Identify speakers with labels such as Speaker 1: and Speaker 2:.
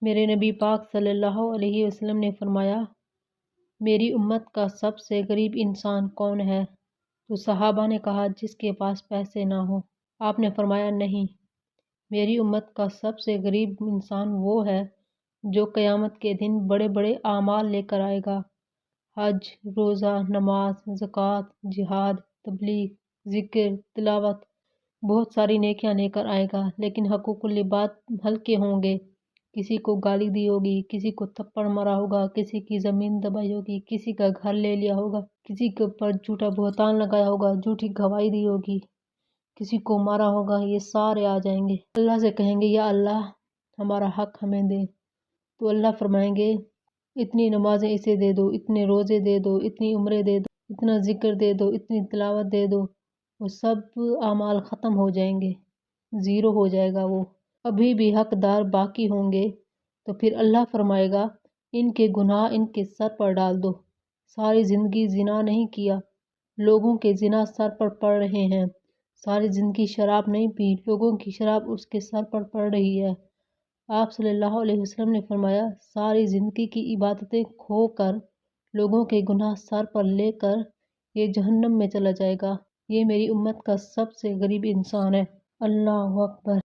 Speaker 1: میرے نبی پاک صلی اللہ علیہ وسلم نے فرمایا، میری امت کا سب سے غریب انسان کون ہے؟ تو صحابہ نے کہا، جس کے پاس پیسے نہ ہوں۔ آپ نے فرمایا، نہیں، میری امت کا سب سے غریب انسان وہ ہے جو قیامت کے دن بڑے بڑے اعمال لے کر آئے گا، حج، روزہ، نماز، زکوٰۃ، جہاد، تبلیغ، ذکر، تلاوت، بہت ساری نیکیاں لے کر آئے گا، لیکن حقوق العباد ہلکے ہوں گے۔ کسی کو گالی دی ہوگی، کسی کو تھپڑ مارا ہوگا، کسی کی زمین دبائی ہوگی، کسی کا گھر لے لیا ہوگا، کسی کے اوپر جھوٹا بہتان لگایا ہوگا، جھوٹی گواہی دی ہوگی، کسی کو مارا ہوگا، یہ سارے آ جائیں گے۔ اللہ سے کہیں گے، یا اللہ ہمارا حق ہمیں دے، تو اللہ فرمائیں گے، اتنی نمازیں اسے دے دو، اتنے روزے دے دو، اتنی عمریں دے دو، اتنا ذکر دے دو، اتنی تلاوت دے دو، وہ سب اعمال ختم ہو جائیں گے، زیرو ہو جائے گا وہ۔ ابھی بھی حقدار باقی ہوں گے، تو پھر اللہ فرمائے گا، ان کے گناہ ان کے سر پر ڈال دو۔ ساری زندگی زنا نہیں کیا، لوگوں کے زنا سر پر پڑ رہے ہیں۔ ساری زندگی شراب نہیں پی، لوگوں کی شراب اس کے سر پر پڑ رہی ہے۔ آپ صلی اللہ علیہ وسلم نے فرمایا، ساری زندگی کی عبادتیں کھو کر، لوگوں کے گناہ سر پر لے کر یہ جہنم میں چلا جائے گا۔ یہ میری امت کا سب سے غریب انسان ہے۔ اللہ اکبر۔